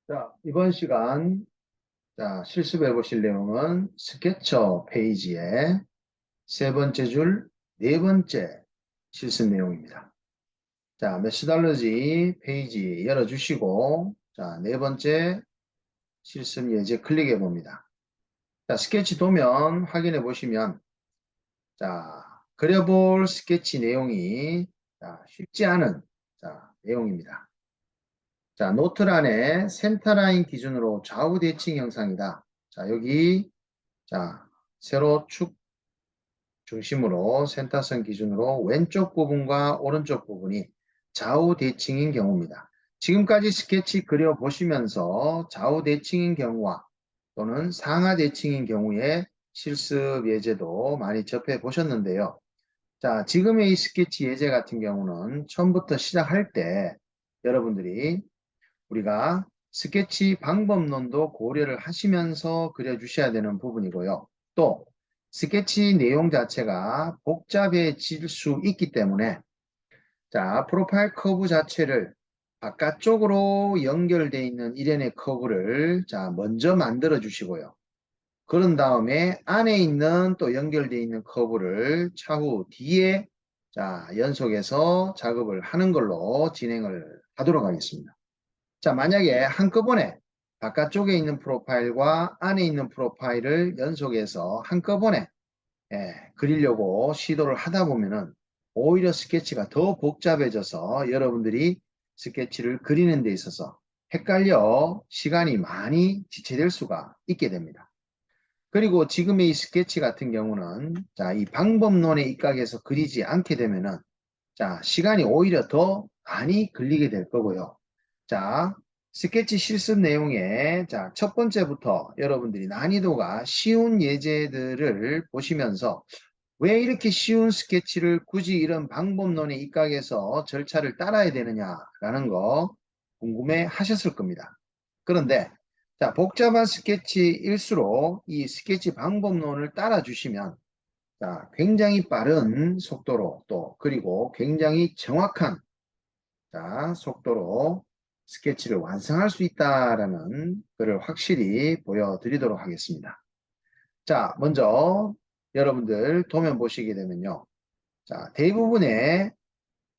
자, 이번 시간 실습해 보실 내용은 스케쳐 페이지의 세 번째 줄, 네 번째 실습 내용입니다. 자, 메시달러지 페이지 열어주시고, 네 번째 실습 예제 클릭해 봅니다. 자, 스케치 도면 확인해 보시면, 그려볼 스케치 내용이 쉽지 않은 내용입니다. 자, 노트란에 센터라인 기준으로 좌우 대칭 형상이다. 자, 여기, 세로 축 중심으로 센터선 기준으로 왼쪽 부분과 오른쪽 부분이 좌우 대칭인 경우입니다. 지금까지 스케치 그려보시면서 좌우 대칭인 경우와 또는 상하 대칭인 경우에 실습 예제도 많이 접해 보셨는데요. 자, 지금의 이 스케치 예제 같은 경우는 처음부터 시작할 때 여러분들이 우리가 스케치 방법론도 고려를 하시면서 그려주셔야 되는 부분이고요. 또 스케치 내용 자체가 복잡해질 수 있기 때문에 프로파일 커브 자체를 바깥쪽으로 연결되어 있는 일련의 커브를 먼저 만들어 주시고요. 그런 다음에 안에 있는 또 연결되어 있는 커브를 차후 뒤에 연속해서 작업을 하는 걸로 진행을 하도록 하겠습니다. 자, 만약에 한꺼번에 바깥쪽에 있는 프로파일과 안에 있는 프로파일을 연속해서 한꺼번에 그리려고 시도를 하다 보면은 오히려 스케치가 더 복잡해져서 여러분들이 스케치를 그리는 데 있어서 헷갈려 시간이 많이 지체될 수가 있게 됩니다. 그리고 지금의 이 스케치 같은 경우는 이 방법론의 입각에서 그리지 않게 되면은 시간이 오히려 더 많이 걸리게 될 거고요. 자, 스케치 실습 내용에 첫 번째부터 여러분들이 난이도가 쉬운 예제들을 보시면서 왜 이렇게 쉬운 스케치를 굳이 이런 방법론의 입각에서 절차를 따라야 되느냐라는 거 궁금해 하셨을 겁니다. 그런데 복잡한 스케치일수록 이 스케치 방법론을 따라 주시면 굉장히 빠른 속도로 또 그리고 굉장히 정확한 속도로 스케치를 완성할 수 있다라는 것을 확실히 보여드리도록 하겠습니다. 자, 먼저 여러분들 도면 보시게 되면요. 대부분의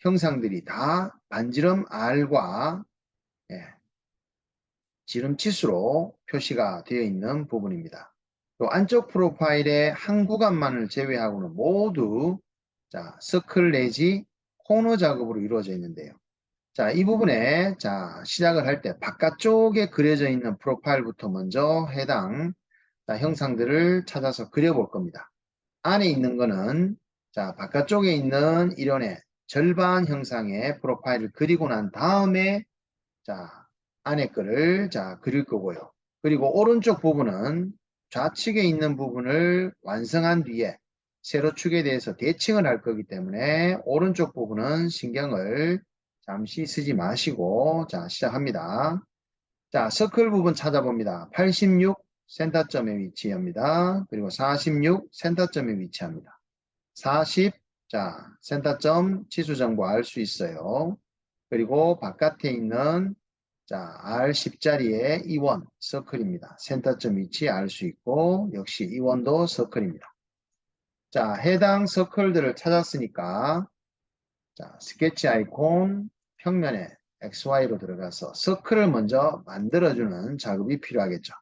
형상들이 다 반지름 R과 지름 치수로 표시가 되어 있는 부분입니다. 또 안쪽 프로파일의 한 구간만을 제외하고는 모두 서클 내지 코너 작업으로 이루어져 있는데요. 자, 이 부분에 시작을 할 때 바깥쪽에 그려져 있는 프로파일부터 먼저 해당 형상들을 찾아서 그려볼 겁니다. 안에 있는 거는 바깥쪽에 있는 일원의 절반 형상의 프로파일을 그리고 난 다음에 안에 거를 그릴 거고요. 그리고 오른쪽 부분은 좌측에 있는 부분을 완성한 뒤에 세로축에 대해서 대칭을 할 거기 때문에 오른쪽 부분은 신경을 잠시 쓰지 마시고 시작합니다. 서클 부분 찾아봅니다. 86 센터점에 위치합니다. 그리고 46 센터점에 위치합니다. 40 센터점 치수 정보 알 수 있어요. 그리고 바깥에 있는 R10자리의 E1 서클입니다. 센터점 위치 알 수 있고 역시 E1도 서클입니다. 해당 서클들을 찾았으니까 스케치 아이콘 평면에 XY로 들어가서 서클을 먼저 만들어주는 작업이 필요하겠죠.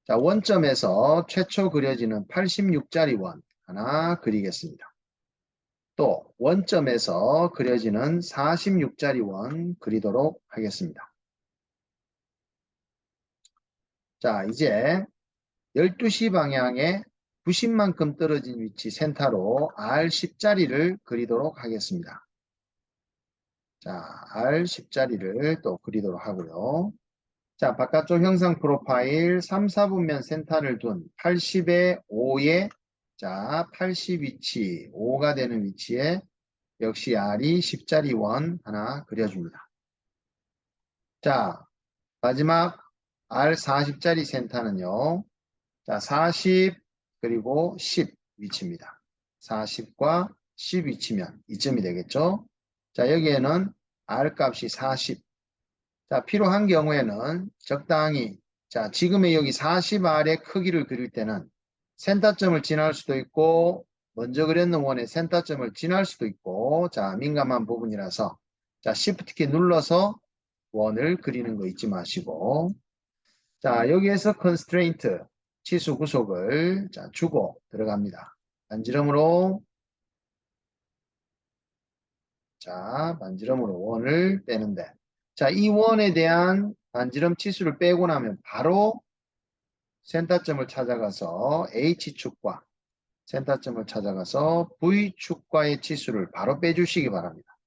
원점에서 최초 그려지는 86자리 원 하나 그리겠습니다. 또 원점에서 그려지는 46자리 원 그리도록 하겠습니다. 이제 12시 방향에 90만큼 떨어진 위치 센터로 R10자리를 그리도록 하겠습니다. R10자리를 또 그리도록 하고요. 바깥쪽 형상 프로파일 3, 4분면 센터를 둔 80에 5에 80 위치, 5가 되는 위치에 역시 R이 10자리 원 하나 그려줍니다. 마지막 R40자리 센터는요. 40 그리고 10 위치입니다. 40과 10 위치면 이점이 되겠죠. 여기에는 R 값이 40, 자, 필요한 경우에는 적당히, 자, 지금의 여기 40R의 크기를 그릴 때는 센터점을 지날 수도 있고, 먼저 그렸는 원의 센터점을 지날 수도 있고, 자, 민감한 부분이라서, 자, Shift 키 눌러서 원을 그리는 거 잊지 마시고, 자, 여기에서 constraint, 치수 구속을, 자, 주고 들어갑니다. 반지름으로, 자, 반지름으로 원을 빼는데, 자, 이 원에 대한 반지름 치수를 빼고 나면 바로 센터점을 찾아가서 H축과 센터점을 찾아가서 V축과의 치수를 바로 빼주시기 바랍니다.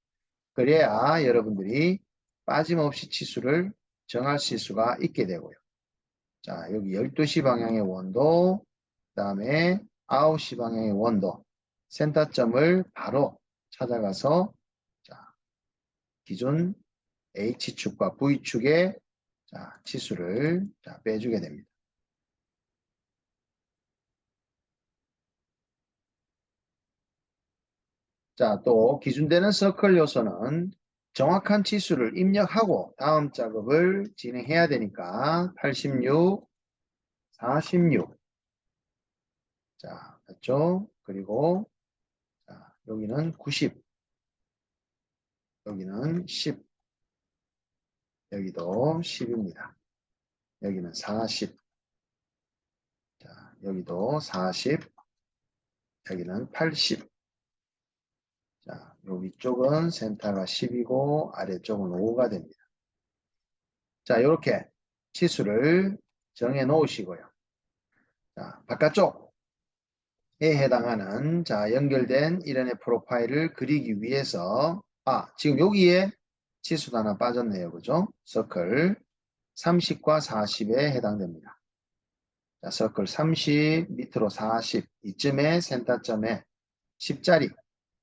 그래야 여러분들이 빠짐없이 치수를 정하실 수가 있게 되고요. 자, 여기 12시 방향의 원도, 그 다음에 9시 방향의 원도, 센터점을 바로 찾아가서 자, 기존 H축과 V축의 자, 치수를 자, 빼주게 됩니다. 자, 또 기준되는 서클 요소는 정확한 치수를 입력하고 다음 작업을 진행해야 되니까 86, 46. 자, 맞죠? 그리고 자, 여기는 90, 여기는 10, 여기도 10입니다. 여기는 40, 자, 여기도 40, 여기는 80. 자, 요 위쪽은 센터가 10이고 아래쪽은 5가 됩니다. 자, 이렇게 치수를 정해 놓으시고요. 자, 바깥쪽에 해당하는 자, 연결된 이런의 프로파일을 그리기 위해서 지금 여기에 치수도 하나 빠졌네요. 그죠? 서클 30과 40에 해당됩니다. 자, 서클 30 밑으로 40 이쯤에 센터점에 10짜리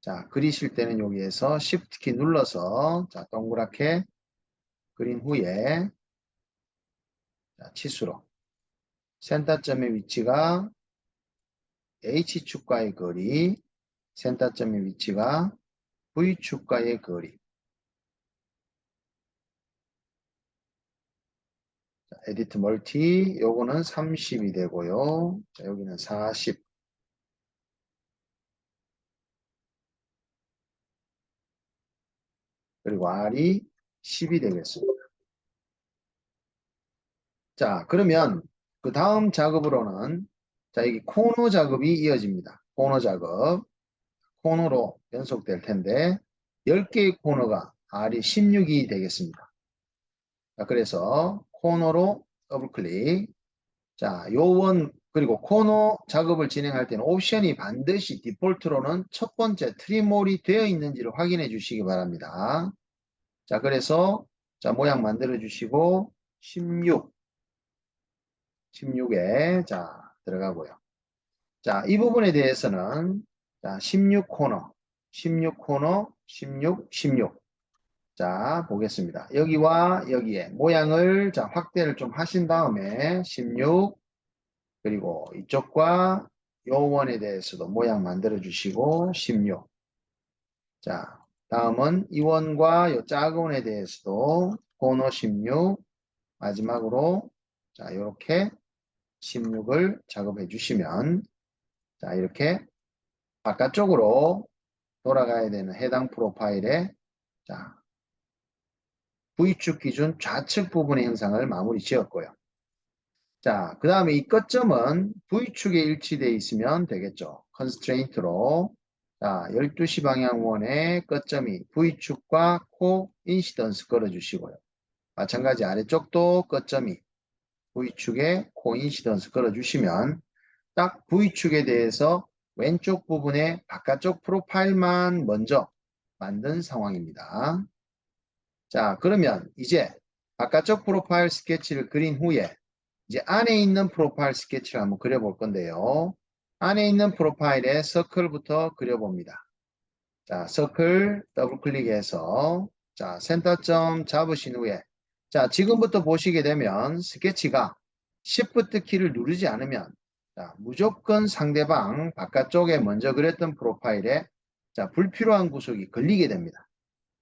자, 그리실 때는 여기에서 Shift 키 눌러서 자, 동그랗게 그린 후에 자, 치수로 센터점의 위치가 H축과의 거리, 센터점의 위치가 V축과의 거리. 자, 에디트 멀티, 요거는 30이 되고요. 자, 여기는 40. 그리고 R이 10이 되겠습니다. 자, 그러면 그 다음 작업으로는 자, 여기 코너 작업이 이어집니다. 코너 작업. 코너로 연속될 텐데 10개의 코너가 R이 16이 되겠습니다. 자, 그래서 코너로 더블 클릭. 자, 요원 그리고 코너 작업을 진행할 때는 옵션이 반드시 디폴트로는 첫 번째 트리몰이 되어 있는지를 확인해 주시기 바랍니다. 자, 그래서 자, 모양 만들어 주시고 16에 자, 들어가고요. 자, 이 부분에 대해서는 자, 16 코너, 16 코너, 16, 16. 자, 보겠습니다. 여기와 여기에 모양을 자, 확대를 좀 하신 다음에 16 그리고 이쪽과 요원에 대해서도 모양 만들어 주시고 16. 자, 다음은 이 원과 요 작은 원에 대해서도 코너 16 마지막으로 자, 이렇게 16을 작업해 주시면 자, 이렇게 바깥쪽으로 돌아가야 되는 해당 프로파일에 자, V축 기준 좌측 부분의 형상을 마무리 지었고요. 자, 그 다음에 이 끝점은 V축에 일치되어 있으면 되겠죠. 컨스트레인트로 자, 12시 방향원의 끝점이 V축과 코인시던스 걸어주시고요. 마찬가지 아래쪽도 끝점이 V축에 코인시던스 걸어주시면 딱 V축에 대해서 왼쪽 부분의 바깥쪽 프로파일만 먼저 만든 상황입니다. 자, 그러면 이제 바깥쪽 프로파일 스케치를 그린 후에 이제 안에 있는 프로파일 스케치를 한번 그려볼 건데요. 안에 있는 프로파일에 서클부터 그려봅니다. 자, 서클 더블 클릭해서 자, 센터점 잡으신 후에 자, 지금부터 보시게 되면 스케치가 Shift 키를 누르지 않으면 자, 무조건 상대방 바깥쪽에 먼저 그렸던 프로파일에 자, 불필요한 구석이 걸리게 됩니다.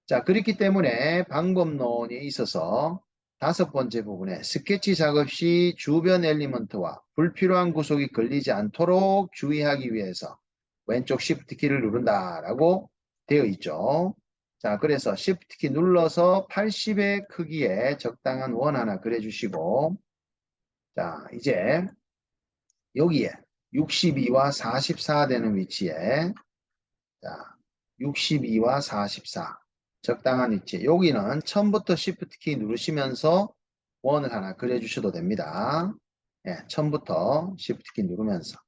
자, 그렇기 때문에 방법론에 있어서 다섯 번째 부분에 스케치 작업 시 주변 엘리먼트와 불필요한 구속이 걸리지 않도록 주의하기 위해서 왼쪽 Shift 키를 누른다라고 되어 있죠. 자, 그래서 Shift 키 눌러서 80의 크기에 적당한 원 하나 그려주시고, 자, 이제 여기에 62와 44 되는 위치에, 자, 62와 44 적당한 위치. 여기는 처음부터 Shift 키 누르시면서 원을 하나 그려주셔도 됩니다. 예, 처음부터 Shift 키 누르면서.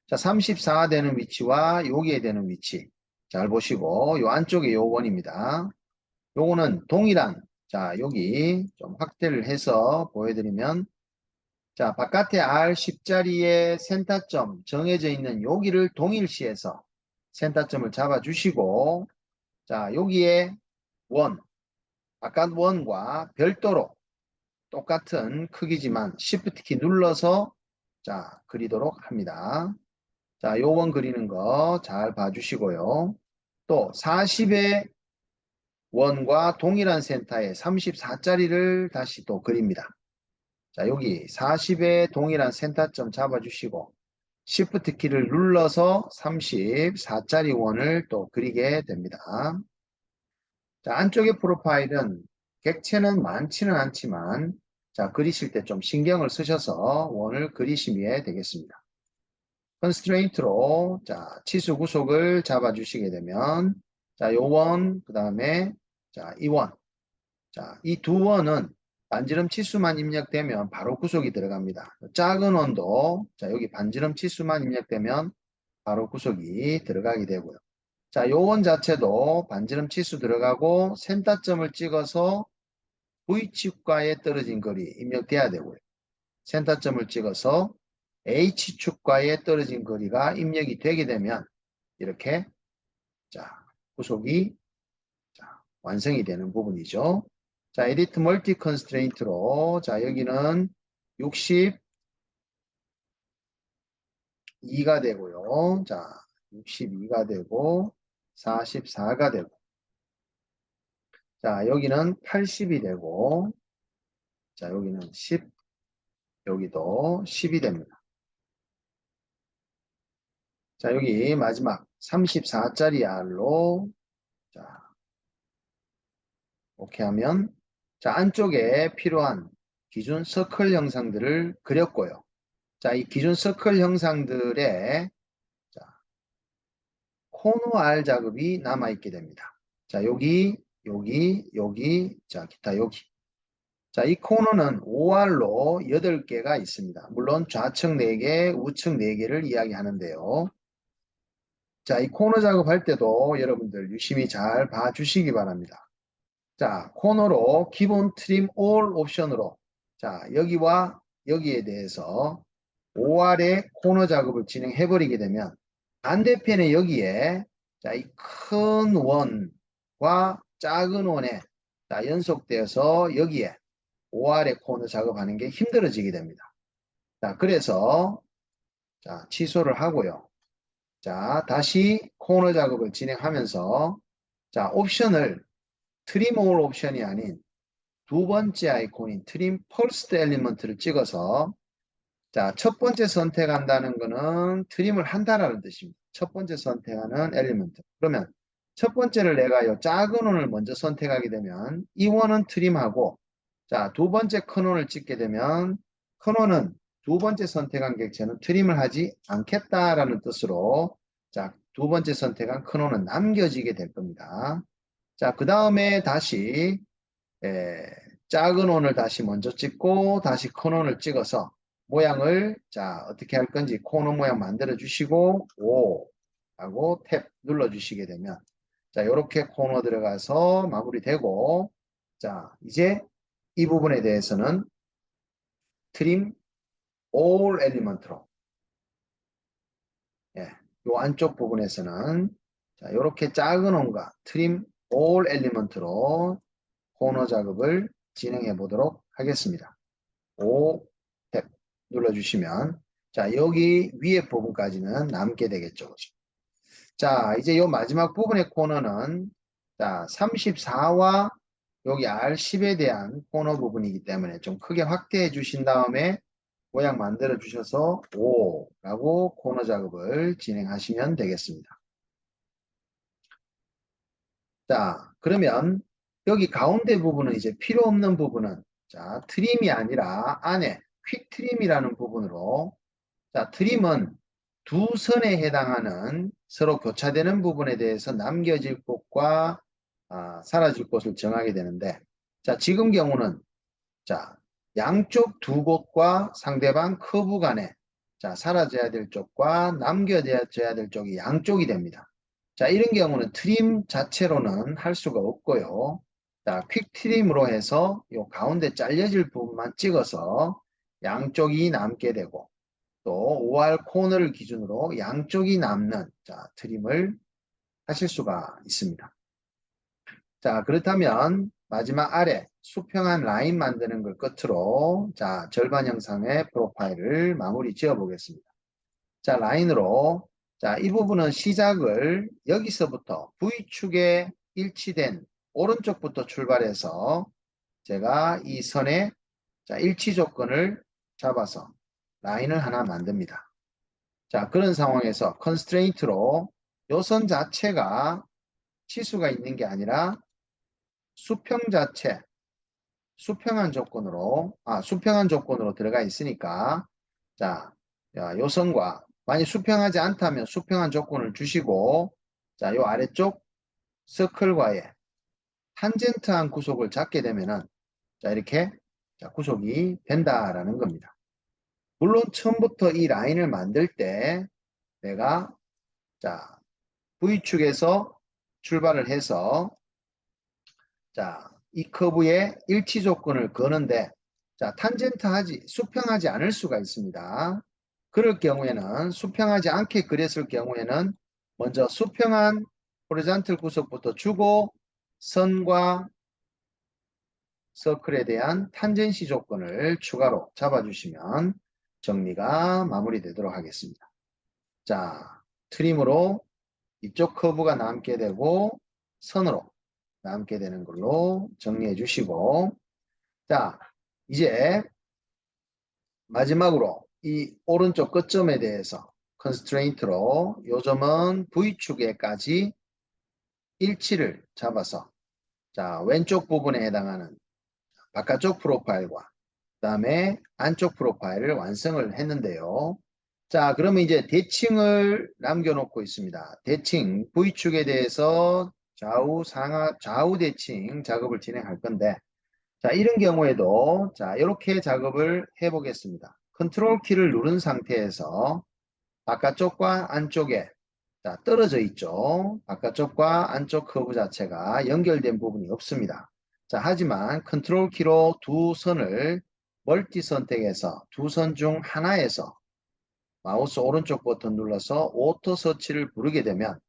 자, 34 되는 위치와 여기에 되는 위치. 잘 보시고, 요 안쪽에 요 원입니다. 요거는 동일한, 자, 여기 좀 확대를 해서 보여드리면, 자, 바깥에 R10자리에 센터점 정해져 있는 여기를 동일시해서 센터점을 잡아주시고, 자, 여기에 원, 바깥 원과 별도로 똑같은 크기지만 Shift 키 눌러서 자, 그리도록 합니다. 자, 요 원 그리는 거 잘 봐주시고요. 또 40의 원과 동일한 센터에 34짜리를 다시 또 그립니다. 자, 여기 40의 동일한 센터점 잡아주시고 Shift 키를 눌러서 34짜리 원을 또 그리게 됩니다. 자, 안쪽의 프로파일은 객체는 많지는 않지만 자, 그리실 때 좀 신경을 쓰셔서 원을 그리시면 되겠습니다. 컨스트레인트로 자, 치수 구속을 잡아주시게 되면 자, 요 원, 그 다음에 자, 이 원. 자, 이 두 원은 반지름 치수만 입력되면 바로 구속이 들어갑니다. 작은 원도 자, 여기 반지름 치수만 입력되면 바로 구속이 들어가게 되고요. 자, 요 원 자체도 반지름 치수 들어가고 센터점을 찍어서 V축과에 떨어진 거리 입력돼야 되고요. 센터점을 찍어서 H축과에 떨어진 거리가 입력이 되게 되면 이렇게 자, 구속이 자, 완성이 되는 부분이죠. 자, 에디트 멀티 컨스트레인트로 자, 여기는 62가 되고요. 자, 62가 되고 44가 되고 자, 여기는 80이 되고 자, 여기는 10, 여기도 10이 됩니다. 자, 여기 마지막 34짜리 R로 자, 오케이 하면 자, 안쪽에 필요한 기준 서클 형상들을 그렸고요. 자, 이 기준 서클 형상들의 자, 코너 R 작업이 남아있게 됩니다. 자, 여기, 자, 기타 여기. 자, 이 코너는 OR로 8개가 있습니다. 물론 좌측 4개, 우측 4개를 이야기하는데요. 자, 이 코너 작업할 때도 여러분들 유심히 잘 봐주시기 바랍니다. 자, 코너로 기본 트림 올 옵션으로 자, 여기와 여기에 대해서 OR의 코너 작업을 진행해 버리게 되면 반대편에 여기에 자, 이 큰 원과 작은 원에 자, 연속되어서 여기에 OR의 코너 작업하는 게 힘들어지게 됩니다. 자, 그래서 자, 취소를 하고요. 자, 다시 코너 작업을 진행하면서 자, 옵션을 트림 올 옵션이 아닌 두 번째 아이콘인 트림 퍼스트 엘리먼트를 찍어서 자, 첫 번째 선택한다는 거는 트림을 한다라는 뜻입니다. 첫 번째 선택하는 엘리먼트. 그러면 첫 번째를 내가 요 작은 원을 먼저 선택하게 되면 이 원은 트림하고 자, 두 번째 큰 원을 찍게 되면 큰 원은 두 번째 선택한 객체는 트림을 하지 않겠다라는 뜻으로 자, 두 번째 선택한 큰 원은 남겨지게 될 겁니다. 자, 그 다음에 다시 작은 원을 다시 먼저 찍고 다시 큰 원을 찍어서 모양을 자 어떻게 할 건지 코너 모양 만들어 주시고 오 하고 탭 눌러 주시게 되면 자 이렇게 코너 들어가서 마무리되고 자 이제 이 부분에 대해서는 트림 all element로 예, 요 안쪽 부분에서는 자 이렇게 작은 원과 트림 all element로 코너 작업을 진행해 보도록 하겠습니다. 5 탭 눌러주시면 자 여기 위에 부분까지는 남게 되겠죠. 자 이제 요 마지막 부분의 코너는 자, 34와 여기 R10에 대한 코너 부분이기 때문에 좀 크게 확대해 주신 다음에 모양 만들어 주셔서 5라고 코너 작업을 진행하시면 되겠습니다. 자, 그러면 여기 가운데 부분은 이제 필요 없는 부분은 자, 트림이 아니라 안에 퀵 트림이라는 부분으로 자, 트림은 두 선에 해당하는 서로 교차되는 부분에 대해서 남겨질 곳과 사라질 곳을 정하게 되는데 자, 지금 경우는 자, 양쪽 두 곳과 상대방 커브 간에 자, 사라져야 될 쪽과 남겨져야 될 쪽이 양쪽이 됩니다. 자, 이런 경우는 트림 자체로는 할 수가 없고요. 자, 퀵 트림으로 해서 요 가운데 잘려질 부분만 찍어서 양쪽이 남게 되고 또 OR 코너를 기준으로 양쪽이 남는 자, 트림을 하실 수가 있습니다. 자, 그렇다면 마지막 아래 수평한 라인 만드는 걸 끝으로 자, 절반 형상의 프로파일을 마무리 지어 보겠습니다. 자, 라인으로 자, 이 부분은 시작을 여기서부터 V축에 일치된 오른쪽부터 출발해서 제가 이 선의 자, 일치 조건을 잡아서 라인을 하나 만듭니다. 자, 그런 상황에서 컨스트레인트로 요 선 자체가 치수가 있는 게 아니라 수평 자체, 수평한 조건으로 들어가 있으니까 자, 요 선과 만약 수평하지 않다면 수평한 조건을 주시고 자, 요 아래쪽 서클과의 탄젠트한 구속을 잡게 되면은 자, 이렇게 자, 구속이 된다라는 겁니다. 물론 처음부터 이 라인을 만들 때 내가 자, V축에서 출발을 해서 자, 이 커브의 일치 조건을 거는데 자, 수평하지 않을 수가 있습니다. 그럴 경우에는 수평하지 않게 그렸을 경우에는 먼저 수평한 호리잔틀 구속부터 주고 선과 서클에 대한 탄젠시 조건을 추가로 잡아주시면 정리가 마무리되도록 하겠습니다. 자, 트림으로 이쪽 커브가 남게 되고 선으로 남게 되는 걸로 정리해 주시고 자, 이제 마지막으로 이 오른쪽 끝점에 대해서 컨스트레인트로 요 점은 V축에까지 일치를 잡아서 자, 왼쪽 부분에 해당하는 바깥쪽 프로파일과 그 다음에 안쪽 프로파일을 완성을 했는데요. 자, 그러면 이제 대칭을 남겨놓고 있습니다. 대칭 V축에 대해서 좌우 대칭 작업을 진행할 건데 자, 이런 경우에도 자, 이렇게 작업을 해 보겠습니다. 컨트롤 키를 누른 상태에서 바깥쪽과 안쪽에 자, 떨어져 있죠. 바깥쪽과 안쪽 커브 자체가 연결된 부분이 없습니다. 자, 하지만 컨트롤 키로 두 선을 멀티 선택해서 두 선 중 하나에서 마우스 오른쪽 버튼 눌러서 오토 서치를 부르게 되면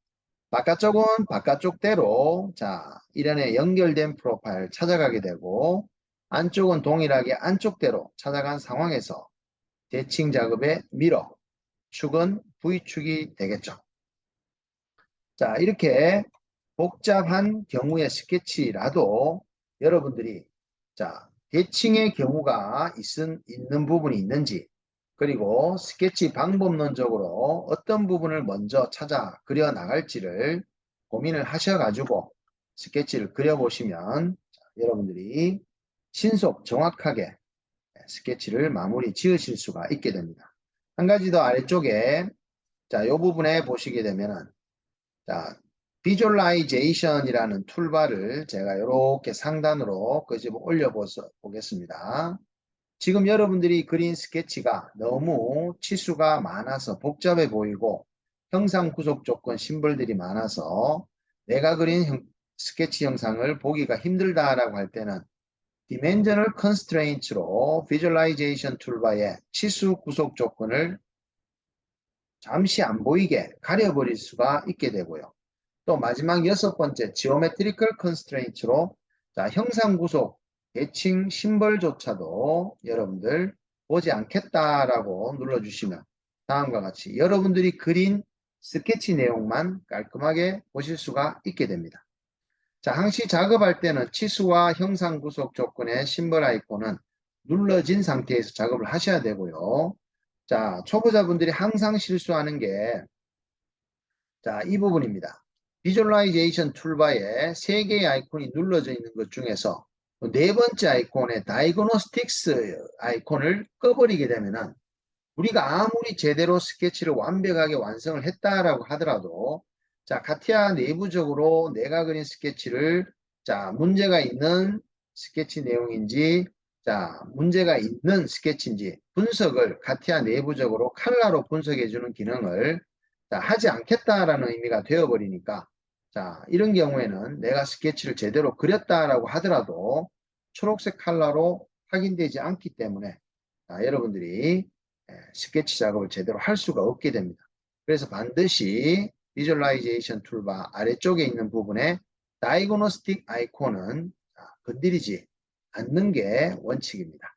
바깥쪽은 바깥쪽대로 자, 이런에 연결된 프로파일 찾아가게 되고 안쪽은 동일하게 안쪽대로 찾아간 상황에서 대칭 작업의 미러, 축은 V축이 되겠죠. 자, 이렇게 복잡한 경우의 스케치라도 여러분들이 자, 대칭의 경우가 있는 부분이 있는지 그리고 스케치 방법론적으로 어떤 부분을 먼저 찾아 그려 나갈지를 고민을 하셔가지고 스케치를 그려보시면 여러분들이 신속 정확하게 스케치를 마무리 지으실 수가 있게 됩니다. 한 가지 더 아래쪽에 자, 이 부분에 보시게 되면은 자, 비주얼라이제이션이라는 툴바를 제가 이렇게 상단으로 끄집어 올려 보겠습니다. 지금 여러분들이 그린 스케치가 너무 치수가 많아서 복잡해 보이고 형상 구속 조건 심볼들이 많아서 내가 그린 스케치 형상을 보기가 힘들다라고 할 때는 Dimensional Constraints로 Visualization 툴바에 치수 구속 조건을 잠시 안 보이게 가려버릴 수가 있게 되고요. 또 마지막 6번째 Geometrical Constraints로 자, 형상 구속 대칭 심벌조차도 여러분들 보지 않겠다라고 눌러주시면 다음과 같이 여러분들이 그린 스케치 내용만 깔끔하게 보실 수가 있게 됩니다. 자, 항시 작업할 때는 치수와 형상 구속 조건의 심벌 아이콘은 눌러진 상태에서 작업을 하셔야 되고요. 자, 초보자분들이 항상 실수하는 게 자, 이 부분입니다. 비주얼라이제이션 툴바에 3개의 아이콘이 눌러져 있는 것 중에서 네 번째 아이콘의 다이그노스틱스 아이콘을 꺼버리게 되면은 우리가 아무리 제대로 스케치를 완벽하게 완성을 했다라고 하더라도 자, 카티아 내부적으로 내가 그린 스케치를 자, 문제가 있는 스케치 내용인지 자, 문제가 있는 스케치인지 분석을 카티아 내부적으로 컬러로 분석해 주는 기능을 자, 하지 않겠다라는 의미가 되어버리니까 자, 이런 경우에는 내가 스케치를 제대로 그렸다라고 하더라도 초록색 컬러로 확인되지 않기 때문에 자, 여러분들이 스케치 작업을 제대로 할 수가 없게 됩니다. 그래서 반드시 비주얼라이제이션 툴바 아래쪽에 있는 부분에 다이그노스틱 아이콘은 건드리지 않는 게 원칙입니다.